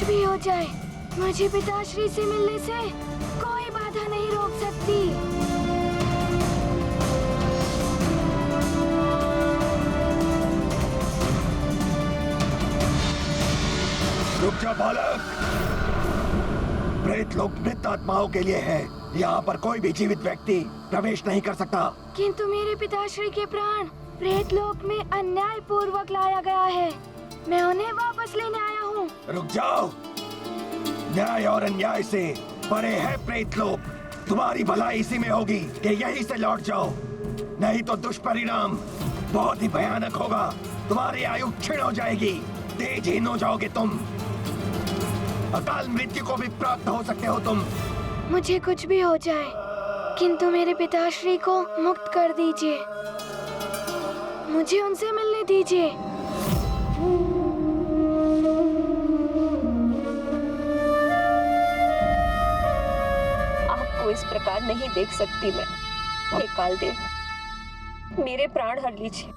भी हो जाए, मुझे पिताश्री से मिलने से कोई बाधा नहीं रोक सकती। रुक जा बालक। प्रेत लोक मृत आत्माओं के लिए है। यहाँ पर कोई भी जीवित व्यक्ति प्रवेश नहीं कर सकता। किंतु मेरे पिताश्री के प्राण प्रेत लोक में अन्याय पूर्वक लाया गया है। मैं उन्हें वापस लेने आया हूँ। रुक जाओ। न्याय और अन्याय से परे है प्रेत लोक। तुम्हारी भलाई इसी में होगी कि यहीं से लौट जाओ, नहीं तो दुष्परिणाम बहुत ही भयानक होगा। तुम्हारी आयु क्षीण हो जाएगी, तेजहीन हो जाओगे तुम। अकाल मृत्यु को भी प्राप्त हो सकते हो तुम। मुझे कुछ भी हो जाए, किंतु मेरे पिताश्री को मुक्त कर दीजिए। मुझे उनसे मिलने दीजिए। आपको इस प्रकार नहीं देख सकती मैं। हे कालदेव, मेरे प्राण हर लीजिए,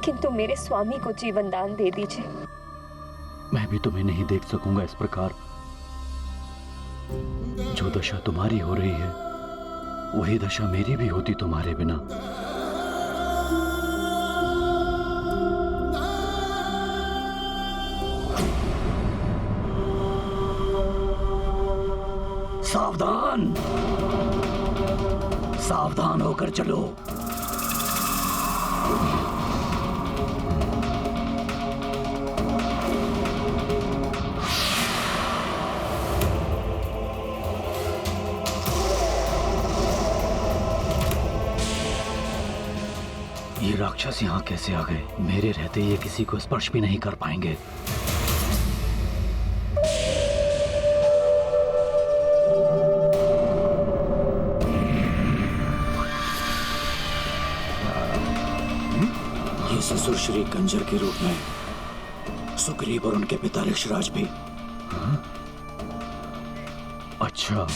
किंतु मेरे स्वामी को जीवन दान दे दीजिए। मैं भी तुम्हें नहीं देख सकूंगा इस प्रकार। जो दशा तुम्हारी हो रही है, वही दशा मेरी भी होती तुम्हारे बिना। सावधान, सावधान होकर चलो। ये राक्षस यहाँ कैसे आ गए? मेरे रहते ये किसी को स्पर्श भी नहीं कर पाएंगे। ये ससुर श्री कंजर के रूप में सुग्रीव और उनके पिता ऋषराज भी। अच्छा,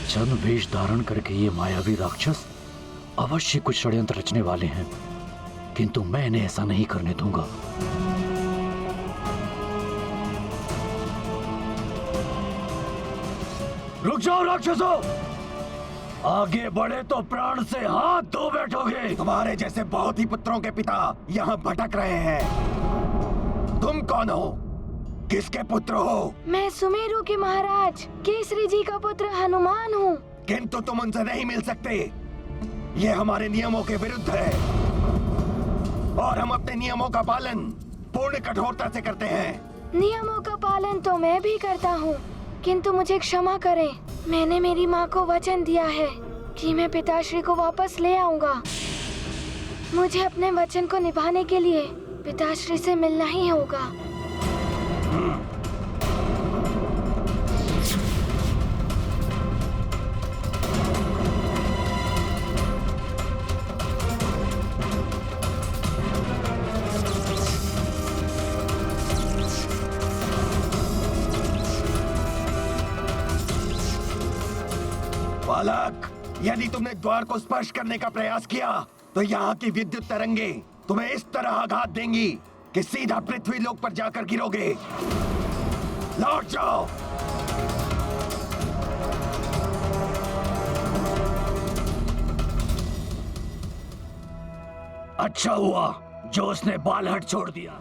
चंद वेश धारण करके ये मायावी राक्षस अवश्य कुछ षड्यंत्र रचने वाले हैं, किंतु मैं इन्हें ऐसा नहीं करने दूंगा। रुक जाओ राक्षसों, आगे बढ़े तो प्राण से हाथ धो बैठोगे। तुम्हारे जैसे बहुत ही पुत्रों के पिता यहाँ भटक रहे हैं। तुम कौन हो? किसके पुत्र हो? मैं सुमेरु के महाराज केसरी जी का पुत्र हनुमान हूँ। किंतु तुम उनसे नहीं मिल सकते। ये हमारे नियमों के विरुद्ध है और हम अपने नियमों का पालन पूर्ण कठोरता से करते हैं। नियमों का पालन तो मैं भी करता हूँ, किंतु मुझे क्षमा करें। मैंने मेरी माँ को वचन दिया है कि मैं पिताश्री को वापस ले आऊंगा। मुझे अपने वचन को निभाने के लिए पिताश्री से मिलना ही होगा। बालक, यदि तुमने द्वार को स्पर्श करने का प्रयास किया तो यहाँ की विद्युत तरंगे तुम्हें इस तरह आघात देंगी कि सीधा पृथ्वी लोक पर जाकर गिरोगे। लौट जाओ। अच्छा हुआ जो उसने बालहट छोड़ दिया।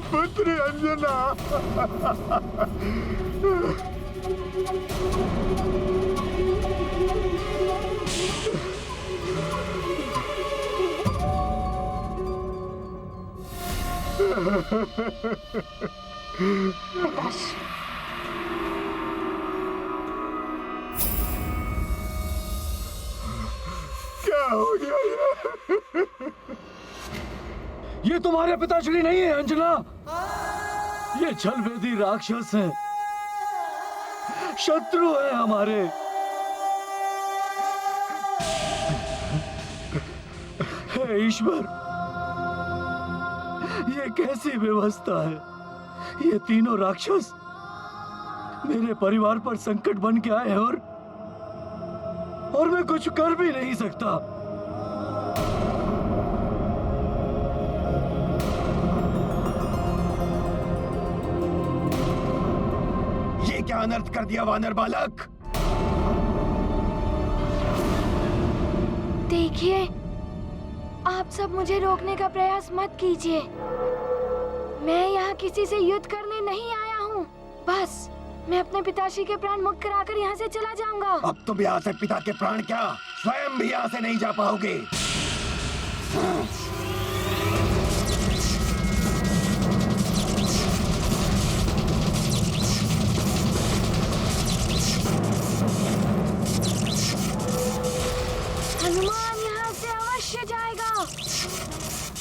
पुत्री अंजना। पिताश्री, क्या हो गया ये तुम्हारे पिताश्री नहीं है अंजना, ये जलवेदी राक्षस है, शत्रु है हमारे। हे ईश्वर, ये कैसी व्यवस्था है? ये तीनों राक्षस मेरे परिवार पर संकट बन के आए हैं और मैं कुछ कर भी नहीं सकता। ये क्या अनर्थ कर दिया वानर बालक? देखिए, आप सब मुझे रोकने का प्रयास मत कीजिए। मैं यहाँ किसी से युद्ध करने नहीं आया हूँ। बस मैं अपने पिताश्री के प्राण मुक्त कराकर यहाँ से चला जाऊंगा। अब तुम यहाँ से पिता के प्राण क्या, स्वयं भी यहाँ से नहीं जा पाओगे। हनुमान यहाँ से अवश्य जाएगा,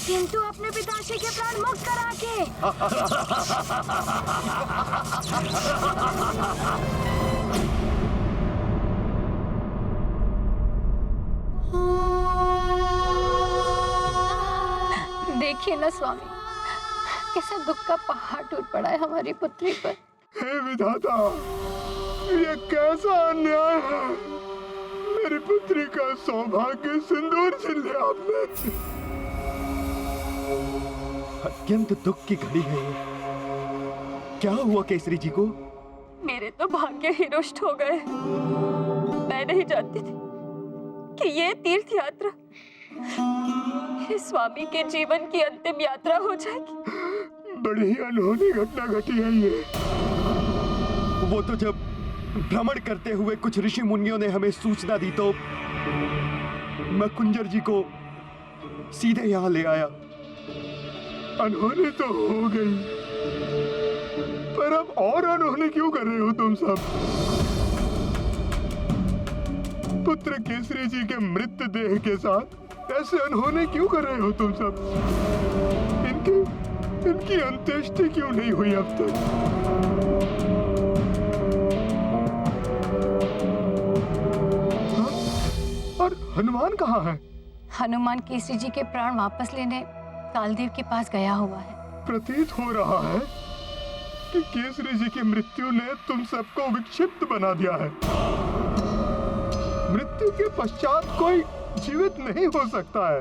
किंतु अपने पिताश्री के प्राण मुक्त करा के। देखिए ना स्वामी, कैसा दुख का पहाड़ टूट पड़ा है हमारी पुत्री पर। हे विधाता, ये कैसा अन्याय है। मेरी पुत्री का सौभाग्य सिंदूर छीन लिया आपने। अत्यंत दुख की घड़ी है ये। क्या हुआ केसरी जी को? मेरे तो भाग्य ही रुष्ट हो गए। मैं नहीं जानती थी कि ये तीर्थ यात्रा इस स्वामी के जीवन की अंतिम यात्रा हो जाएगी। बड़ी ही अनहोनी घटना घटी है ये। वो तो जब भ्रमण करते हुए कुछ ऋषि मुनियों ने हमें सूचना दी तो मैं कुंजर जी को सीधे यहाँ ले आया। अनहोनी तो हो गई, पर अब और अनहोनी क्यों कर रहे हो तुम सब? पुत्र केसरी जी के मृत देह के साथ ऐसे अनहोनी क्यों कर रहे हो तुम सब? इनकी अंत्येष्टि क्यों नहीं हुई अब तक? और हनुमान कहाँ है? हनुमान केसरी जी के प्राण वापस लेने कालदेव के पास गया हुआ है। प्रतीत हो रहा है कि केसरी जी की मृत्यु ने तुम सबको विक्षिप्त बना दिया है। मृत्यु के पश्चात कोई जीवित नहीं हो सकता है।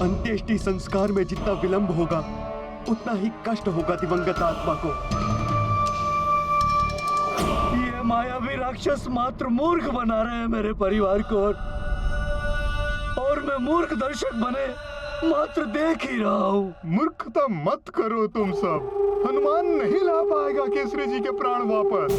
अंत्येष्टि संस्कार में जितना विलंब होगा उतना ही कष्ट होगा दिवंगत आत्मा को। ये मायावी राक्षस मात्र मूर्ख बना रहे हैं मेरे परिवार को, और मैं मूर्ख दर्शक बने मात्र देख ही रहा हूँ। मूर्खता मत करो तुम सब। हनुमान नहीं ला पाएगा केसरी जी के प्राण वापस।